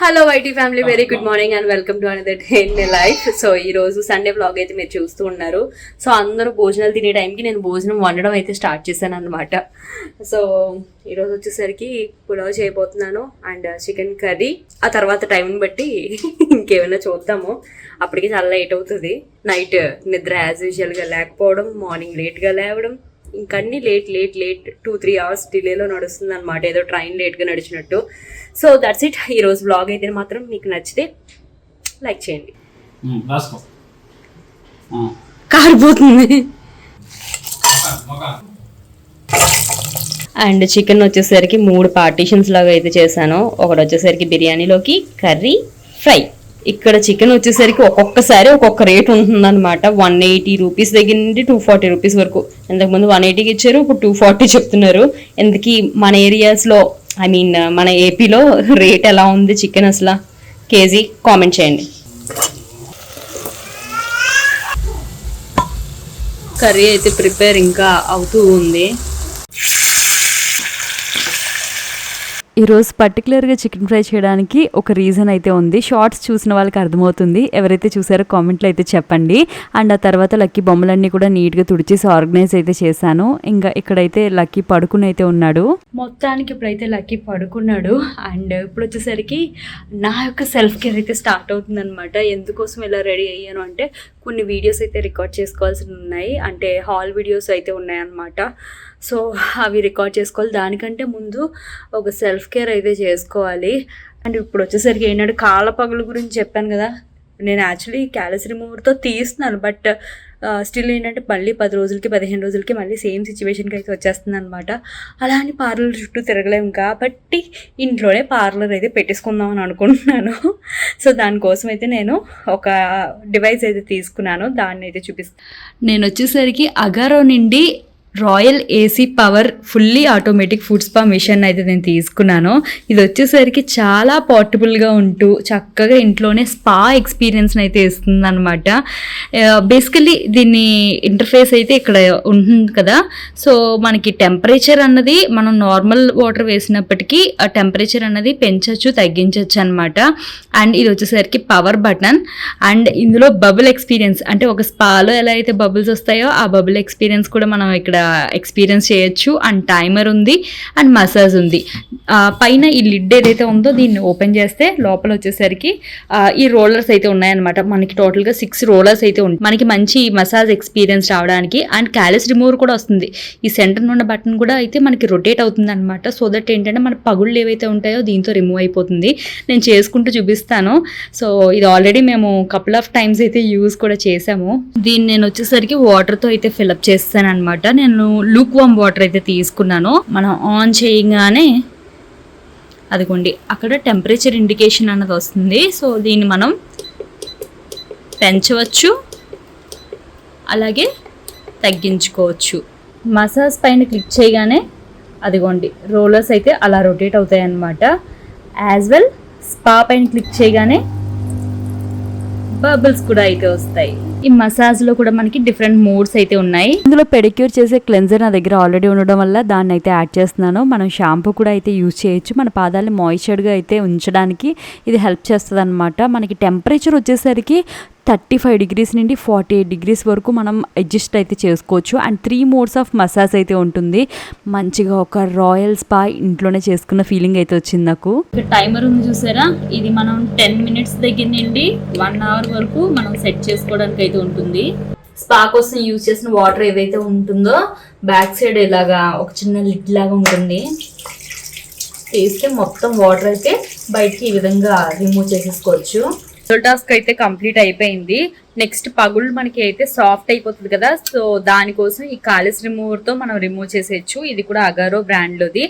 Hello YT family, very good morning and welcome to another day in my life. So ఈ రోజు Sunday blog అయితే మీరు చూస్తూ ఉన్నారు. సో అందరూ భోజనాలు తినే టైంకి నేను భోజనం వండడం అయితే స్టార్ట్ చేశాను అనమాట. సో ఈరోజు వచ్చేసరికి పులావ్ చేయబోతున్నాను అండ్ చికెన్ కర్రీ. ఆ తర్వాత టైంని బట్టి ఇంకేమైనా చూద్దాము. అప్పటికి చాలా లేట్ అవుతుంది. నైట్ నిద్ర యాజ్ యూజువల్గా లేకపోవడం, మార్నింగ్ లేట్గా లేవడం, ఇంకన్నీ లేట్ 2-3 అవర్స్ డిలేలో నడుస్తుంది అనమాట. ఏదో ట్రైన్ లేట్గా నడిచినట్టు. So that's it. ఈరోజు బ్లాగ్ అయితే మాత్రం మీకు నచ్చితే లైక్ చేయండి. కారిపోతుంది. అండ్ చికెన్ వచ్చేసరికి 3 పార్టీషన్స్ లాగా అయితే చేశాను. ఒకటి వచ్చేసరికి బిర్యానీలోకి, కర్రీ, ఫ్రై. ఇక్కడ చికెన్ వచ్చేసరికి ఒక్కొక్కసారి ఒక్కొక్క రేట్ ఉంటుందన్నమాట. 180 రూపీస్ దగ్గర నుండి 240 రూపీస్ వరకు. ఇంతకుముందు 180కి ఇచ్చారు, ఇప్పుడు 240 చెప్తున్నారు. ఎందుకు మన ఏరియాస్లో మన ఏపీలో రేట్ ఎలా ఉంది చికెన్ అసలు కేజీ కామెంట్ చేయండి. కర్రీ అయితే ప్రిపేర్ ఇంకా అవుతూ ఉంది. ఈరోజు పర్టికులర్గా చికెన్ ఫ్రై చేయడానికి ఒక రీజన్ అయితే ఉంది. షార్ట్స్ చూసిన వాళ్ళకి అర్థమవుతుంది. ఎవరైతే చూసారో కామెంట్లో అయితే చెప్పండి. అండ్ ఆ తర్వాత లక్కీ బొమ్మలన్నీ కూడా నీట్గా తుడిచేసి ఆర్గనైజ్ అయితే చేశాను. ఇంకా ఇక్కడైతే లక్కీ పడుకుని అయితే ఉన్నాడు. మొత్తానికి ఇప్పుడైతే లక్కీ పడుకున్నాడు. అండ్ ఇప్పుడు వచ్చేసరికి నా యొక్క సెల్ఫ్ కేర్ అయితే స్టార్ట్ అవుతుంది అనమాట. ఎందుకోసం ఇలా రెడీ అయ్యాను అంటే కొన్ని వీడియోస్ అయితే రికార్డ్ చేసుకోవాల్సి ఉన్నాయి. అంటే హాల్ వీడియోస్ అయితే ఉన్నాయన్నమాట. సో అవి రికార్డ్ చేసుకోవాలి. దానికంటే ముందు ఒక సెల్ఫ్ కేర్ అయితే చేసుకోవాలి. అండ్ ఇప్పుడు వచ్చేసరికి ఏంటంటే కాళ్ళ పగులు గురించి చెప్పాను కదా. నేను యాక్చువల్లీ క్యాలస్ రిమూవర్తో తీస్తున్నాను. బట్ స్టిల్ ఏంటంటే మళ్ళీ 10 రోజులకి 15 రోజులకి మళ్ళీ సేమ్ సిచ్యువేషన్కి అయితే వచ్చేస్తుంది అనమాట. అలా అని పార్లర్ చుట్టూ తిరగలేము కాబట్టి ఇంట్లోనే పార్లర్ అయితే పెట్టేసుకుందాం అని అనుకుంటున్నాను. సో దానికోసం అయితే నేను ఒక డివైస్ అయితే తీసుకున్నాను. దాన్ని అయితే చూపిస్తాను. నేను వచ్చేసరికి అగారో నుండి royal AC power fully automatic food స్పా మిషన్ అయితే నేను తీసుకున్నాను. ఇది వచ్చేసరికి చాలా పోర్టబుల్గా ఉంటూ చక్కగా ఇంట్లోనే స్పా ఎక్స్పీరియన్స్ని అయితే ఇస్తుంది అనమాట. బేసికలీ దీన్ని ఇంటర్ఫేస్ అయితే ఇక్కడ ఉంటుంది కదా. సో మనకి టెంపరేచర్ అన్నది మనం నార్మల్ వాటర్ వేసినప్పటికీ ఆ టెంపరేచర్ అన్నది పెంచవచ్చు, తగ్గించవచ్చు అనమాట. అండ్ ఇది వచ్చేసరికి పవర్ బటన్. అండ్ ఇందులో బబుల్ ఎక్స్పీరియన్స్, అంటే ఒక స్పాలో ఎలా అయితే బబుల్స్ వస్తాయో ఆ బబుల్ ఎక్స్పీరియన్స్ కూడా మనం ఇక్కడ ఎక్స్పీరియన్స్ చేయొచ్చు. అండ్ టైమర్ ఉంది అండ్ మసాజ్ ఉంది. పైన ఈ లిడ్ ఏదైతే ఉందో దీన్ని ఓపెన్ చేస్తే లోపల వచ్చేసరికి ఈ రోలర్స్ అయితే ఉన్నాయన్నమాట. మనకి టోటల్గా 6 రోలర్స్ అయితే ఉంటాయి. మనకి మంచి మసాజ్ ఎక్స్పీరియన్స్ రావడానికి. అండ్ క్యాలస్ రిమూవర్ కూడా వస్తుంది. ఈ సెంటర్ ఉన్న బటన్ కూడా అయితే మనకి రొటేట్ అవుతుంది అనమాట. సో దట్ ఏంటంటే మన పగుళ్ళు ఏవైతే ఉంటాయో దీంతో రిమూవ్ అయిపోతుంది. నేను చేసుకుంటూ చూపిస్తాను. సో ఇది ఆల్రెడీ మేము కపుల్ ఆఫ్ టైమ్స్ అయితే యూజ్ కూడా చేసాము. దీన్ని నేను వచ్చేసరికి వాటర్తో అయితే ఫిల్అప్ చేస్తాను అనమాట. నేను లూక్ వామ్ వాటర్ అయితే తీసుకున్నాను. మనం ఆన్ చేయగానే అదిగోండి అక్కడ టెంపరేచర్ ఇండికేషన్ అన్నది వస్తుంది. సో దీన్ని మనం పెంచవచ్చు, అలాగే తగ్గించుకోవచ్చు. మసాజ్ పైన క్లిక్ చేయగానే అదిగోండి రోలర్స్ అయితే అలా రొటేట్ అవుతాయి అన్నమాట. యాజ్ వెల్ స్పా పైన క్లిక్ చేయగానే బబుల్స్ కూడా అయితే వస్తాయి. ఈ మసాజ్లో కూడా మనకి డిఫరెంట్ మోడ్స్ అయితే ఉన్నాయి. ఇందులో పెడిక్యూర్ చేసే క్లెన్జర్ నా దగ్గర ఆల్రెడీ ఉండడం వల్ల దాన్ని అయితే యాడ్ చేస్తున్నాను. మనం షాంపూ కూడా అయితే యూజ్ చేయొచ్చు. మన పాదాలని మాయిశ్చర్గా అయితే ఉంచడానికి ఇది హెల్ప్ చేస్తుంది అనమాట. మనకి టెంపరేచర్ వచ్చేసరికి 35 డిగ్రీస్ నుండి 48 డిగ్రీస్ వరకు మనం అడ్జస్ట్ అయితే చేసుకోవచ్చు. అండ్ 3 మోడ్స్ ఆఫ్ మసాజ్ అయితే ఉంటుంది. మంచిగా ఒక రాయల్ స్పా ఇంట్లోనే చేసుకున్న ఫీలింగ్ అయితే వచ్చింది నాకు. టైమర్ ఉంది చూసారా, ఇది మనం 10 మినిట్స్ దగ్గర నుండి 1 అవర్ వరకు మనం సెట్ చేసుకోవడానికి అయితే ఉంటుంది. స్పా కోసం యూజ్ చేసిన వాటర్ ఏదైతే ఉంటుందో బ్యాక్ సైడ్ ఇలాగా ఒక చిన్న లిడ్ లాగా ఉంటుంది. తీస్తే మొత్తం వాటర్ అయితే బయటికి ఈ విధంగా రిమూవ్ చేసేసుకోవచ్చు. టాస్క్ అయితే కంప్లీట్ అయిపోయింది. నెక్స్ట్ పగుళ్ళు మనకి అయితే సాఫ్ట్ అయిపోతుంది కదా. సో దానికోసం ఈ కాలిస్ రిమూవర్తో మనం రిమూవ్ చేసేయచ్చు. ఇది కూడా అగారో బ్రాండ్లోది.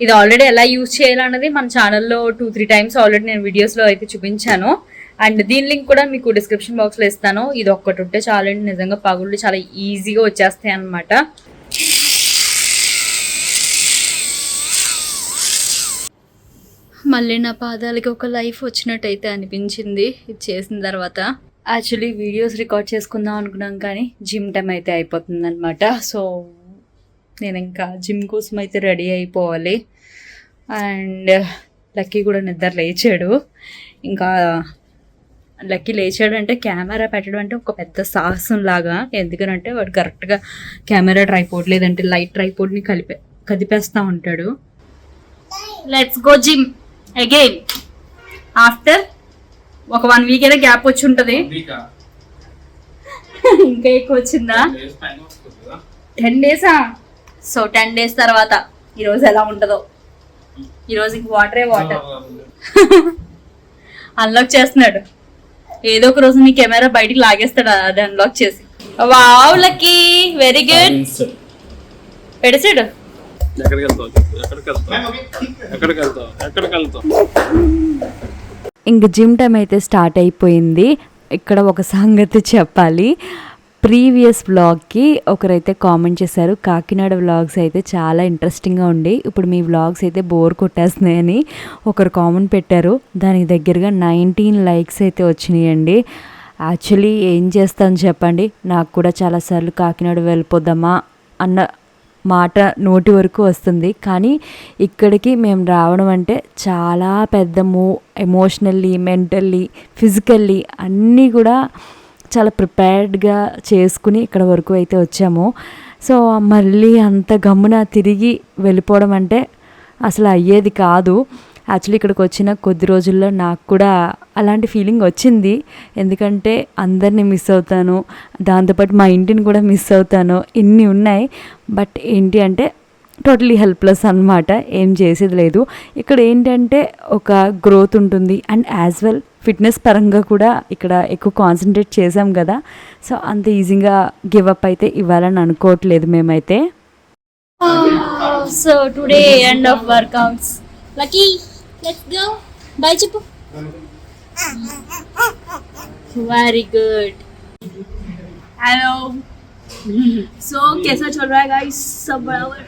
ఇది ఆల్రెడీ ఎలా యూజ్ చేయాలన్నది మన ఛానల్లో 2-3 టైమ్స్ ఆల్రెడీ నేను వీడియోస్లో అయితే చూపించాను. అండ్ దీని లింక్ కూడా మీకు డిస్క్రిప్షన్ బాక్స్లో ఇస్తాను. ఇది ఒక్కటి ఉంటే చాలండి, నిజంగా పగుళ్ళు చాలా ఈజీగా వచ్చేస్తాయి అన్నమాట. మళ్ళీ నా పాదాలకి ఒక లైఫ్ వచ్చినట్టయితే అనిపించింది ఇది చేసిన తర్వాత. యాక్చువల్లీ వీడియోస్ రికార్డ్ చేసుకుందాం అనుకున్నాం కానీ జిమ్ టైం అయితే అయిపోతుంది అనమాట. సో నేను ఇంకా జిమ్ కోసం అయితే రెడీ అయిపోవాలి. అండ్ లక్కీ కూడా నిద్ర లేచాడు. ఇంకా లక్కీ లేచాడంటే కెమెరా పెట్టడం అంటే ఒక పెద్ద సాహసం లాగా. ఎందుకనంటే వాడు కరెక్ట్గా కెమెరా ట్రైపోర్డ్ లేదంటే లైట్ ట్రైపోర్డ్ని కదిపేస్తూ ఉంటాడు. Let's go gym again after ఒక 1 వీక్ అయితే గ్యాప్ వచ్చి ఉంటుంది. ఇంకా ఎక్కువ వచ్చిందా? 10 డేసా? సో 10 డేస్ తర్వాత ఈరోజు ఎలా ఉంటుందో. ఈరోజు ఇంక వాటరే వాటర్. అన్లాక్ చేస్తున్నాడు. ఏదో ఒక రోజు నీ కెమెరా బయటికి లాగేస్తాడు అది అన్లాక్ చేసి. Wow lucky, very good. పెడసాడు. ఇంక జిమ్ టైం అయితే స్టార్ట్ అయిపోయింది. ఇక్కడ ఒక సంగతి చెప్పాలి. ప్రీవియస్ వ్లాగ్కి ఒకరైతే కామెంట్ చేశారు, కాకినాడ వ్లాగ్స్ అయితే చాలా ఇంట్రెస్టింగ్గా ఉండి ఇప్పుడు మీ వ్లాగ్స్ అయితే బోర్ కొట్టేస్తున్నాయని ఒకరు కామెంట్ పెట్టారు. దానికి దగ్గరగా 19 లైక్స్ అయితే వచ్చినాయండి. యాక్చువల్లీ ఏం చేస్తాను చెప్పండి, నాకు కూడా చాలాసార్లు కాకినాడ వెళ్ళిపోదామా అన్న మాట నోటి వరకు వస్తుంది. కానీ ఇక్కడికి మేము రావడం అంటే చాలా పెద్ద ఎమోషనల్లీ, మెంటల్లీ, ఫిజికల్లీ అన్నీ కూడా చాలా ప్రిపేర్డ్గా చేసుకుని ఇక్కడ వరకు అయితే వచ్చాము. సో మళ్ళీ అంత గమ్మున తిరిగి వెళ్ళిపోవడం అంటే అసలు అయ్యేది కాదు. యాక్చువల్లీ ఇక్కడికి వచ్చిన కొద్ది రోజుల్లో నాకు కూడా అలాంటి ఫీలింగ్ వచ్చింది. ఎందుకంటే అందరినీ మిస్ అవుతాను, దాంతోపాటు మా ఇంటిని కూడా మిస్ అవుతాను, ఇన్ని ఉన్నాయి. బట్ ఏంటి అంటే టోటలీ హెల్ప్లెస్ అన్నమాట, ఏం చేసేది లేదు. ఇక్కడ ఏంటంటే ఒక గ్రోత్ ఉంటుంది అండ్ యాజ్ వెల్ ఫిట్నెస్ పరంగా కూడా ఇక్కడ ఎక్కువ కాన్సన్ట్రేట్ చేసాం కదా. సో అంత ఈజీగా గివ్ అప్ అయితే ఇవ్వాలని అనుకోవట్లేదు మేమైతే. So today end of workouts. Lucky let's go bye చెప్పు. Very good. हेलो. सो कैसा चल रहा है गाइस? सब बराबर?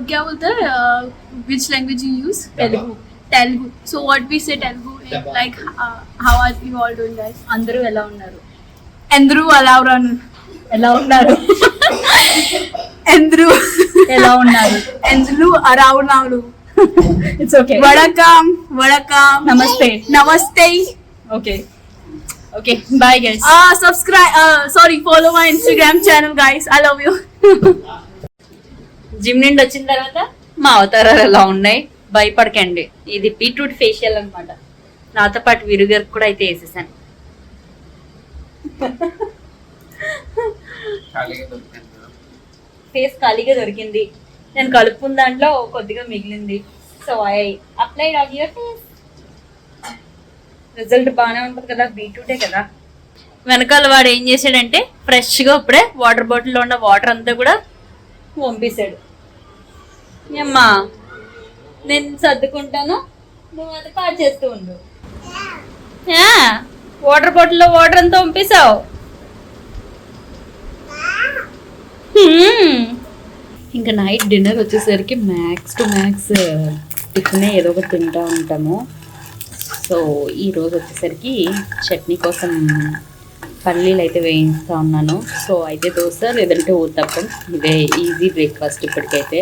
क्या बोलते हैं, which language you use? Telugu. So what we say Telugu, like how are you all doing guys? అందరూ ఎలా ఉన్నారు? ఎందరు అలా ఉన్నారు. ఎలా ఉన్నారు? ఎందరు ఎలా ఉన్నారు? ఎందరు అలా ఉన్నారు. It's okay. వడకం వడకం. నమస్తే. నమస్తే. Okay okay bye guys. Subscribe, sorry, follow my Instagram channel guys. I love you. Gym నుండి వచ్చిన తర్వాత మా అవతారాలు ఎలా ఉన్నాయి భయపడకండి. ఇది బీట్రూట్ ఫేషియల్ అన్నమాట. నాతో పాటు విరుగర్ కూడా అయితే వేసేసాను. ఫేస్ ఖాళీగా దొరికింది. నేను కలుపుకున్న దాంట్లో కొద్దిగా మిగిలింది. So I applied on your face. Result బాగానే ఉంటుంది కదా, బీట్రూటే కదా. వెనకాల వాడు ఏం చేశాడంటే ఫ్రెష్గా ఇప్పుడే వాటర్ బాటిల్లో ఉన్న వాటర్ అంతా కూడా పంపేశాడు. అమ్మా నేను సర్దుకుంటాను, నువ్వు అది పాడు చేస్తూ ఉండు. వాటర్ బాటిల్లో వాటర్ అంతా పంపేశావు. ఇంకా నైట్ డిన్నర్ వచ్చేసరికి మ్యాక్స్ టు మ్యాక్స్ టిఫినే ఏదో ఒకటి తింటూ ఉంటాము. సో ఈరోజు వచ్చేసరికి చట్నీ కోసం పల్లీలు అయితే వేయిస్తూ ఉన్నాను. సో అయితే దోశ లేదంటే ఊతప్పం, ఇదే ఈజీ బ్రేక్ఫాస్ట్ ఇప్పటికైతే.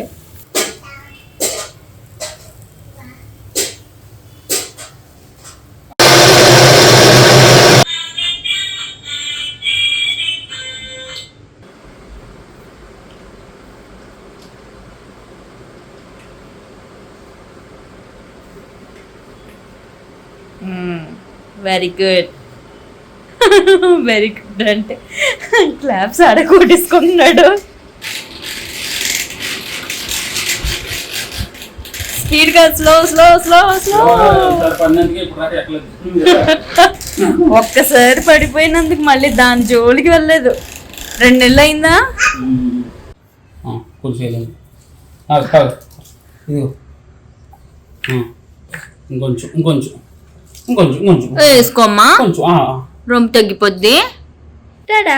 Very good. వెరీ గుడ్ అంటే క్లాప్స్ ఆడకూడేసుకుంటున్నాడు. స్పీడ్గా స్లో స్లో స్లో స్లో. ఒక్కసారి పడిపోయినందుకు మళ్ళీ దాని జోలికి వెళ్ళలేదు. 2 నెలలు అయిందా? వేసుకోమ్మా, రొమ్ము తగ్గిపోద్ది. టాడా.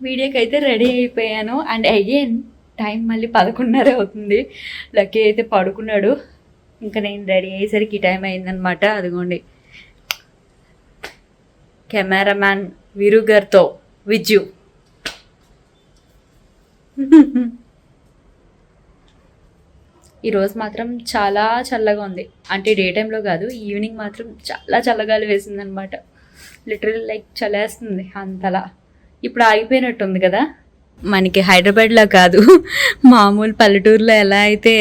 వీడియోకి అయితే రెడీ అయిపోయాను. అండ్ అగైన్ టైం మళ్ళీ 11:30 అవుతుంది. లక్కీ అయితే పడుకున్నాడు. ఇంకా నేను రెడీ అయ్యేసరికి ఈ టైం అయిందనమాట. అదిగోండి కెమెరామ్యాన్ వీరు గారితో విజ్జు. ఈరోజు మాత్రం చాలా చల్లగా ఉంది. అంటే డే టైంలో కాదు, ఈవినింగ్ మాత్రం చాలా చల్లగాలి వేసిందనమాట. లిటరల్ లైక్ చలేస్తుంది అంతలా. ఇప్పుడు ఆగిపోయినట్టుంది కదా. మనకి హైదరాబాద్లో కాదు, మామూలు పల్లెటూరులో ఎలా అయితే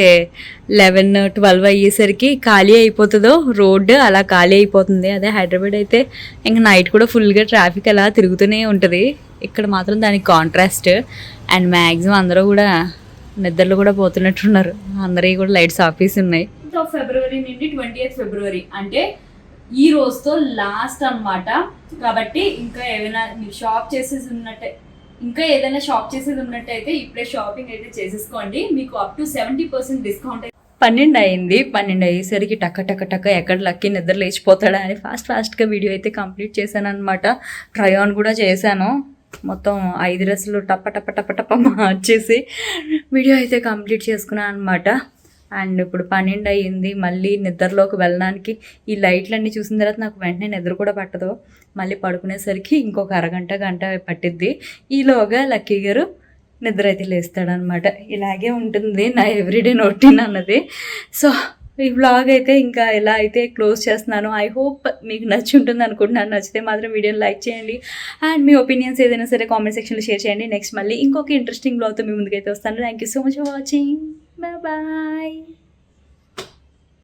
11-12 అయ్యేసరికి ఖాళీ అయిపోతుందో రోడ్డు, అలా ఖాళీ అయిపోతుంది. అదే హైదరాబాద్ అయితే ఇంకా నైట్ కూడా ఫుల్గా ట్రాఫిక్ అలా తిరుగుతూనే ఉంటుంది. ఇక్కడ మాత్రం దానికి కాంట్రాస్ట్. అండ్ మ్యాక్సిమం అందరూ కూడా నిద్రలు కూడా పోతున్నట్టున్నారు. అందరికీ కూడా లైట్స్ ఆఫీస్ ఉన్నాయి. ఫిబ్రవరి నుండి 20th ఫిబ్రవరి అంటే ఈ రోజుతో లాస్ట్ అన్నమాట. కాబట్టి ఇంకా ఏమైనా షాప్ చేసేసి ఉన్నట్టే, ఇంకా ఏదైనా షాప్ చేసేది ఉన్నట్టయితే ఇప్పుడే షాపింగ్ అయితే చేసేసుకోండి. మీకు అప్ టు 70% డిస్కౌంట్. 12 అయింది. 12 అయ్యేసరికి టక్క టక్క టక్క ఎక్కడ లక్కీ నిద్ర లేచిపోతాడా అని ఫాస్ట్గా వీడియో అయితే కంప్లీట్ చేశాను అనమాట. ట్రై ఆన్ కూడా చేశాను. మొత్తం 5 డ్రెస్సులు టప్ప మార్చేసి వీడియో అయితే కంప్లీట్ చేసుకున్నాను అనమాట. అండ్ ఇప్పుడు 12 అయ్యింది. మళ్ళీ నిద్రలోకి వెళ్ళడానికి ఈ లైట్లన్నీ చూసిన తర్వాత నాకు వెంటనే నిద్ర కూడా పట్టదు. మళ్ళీ పడుకునేసరికి ఇంకొక గంట పట్టిద్ది. ఈలోగా లక్కీ గారు నిద్ర అయితే లేస్తాడనమాట. ఇలాగే ఉంటుంది నా ఎవ్రీడే రొటీన్ అన్నది. సో ఈ వ్లాగ్ అయితే ఇంకా ఇలా అయితే క్లోజ్ చేస్తున్నాను. ఐ హోప్ మీకు నచ్చి ఉంటుంది అనుకుంటున్నాను. నచ్చితే మాత్రం వీడియోని లైక్ చేయండి. అండ్ మీ ఒపీనియన్స్ ఏదైనా సరే కామెంట్ సెక్షన్లో షేర్ చేయండి. నెక్స్ట్ మళ్ళీ ఇంకొక ఇంట్రెస్టింగ్ వ్లాగ్తో మీ ముందుకైతే వస్తాను. Thank you so much for watching. Bye.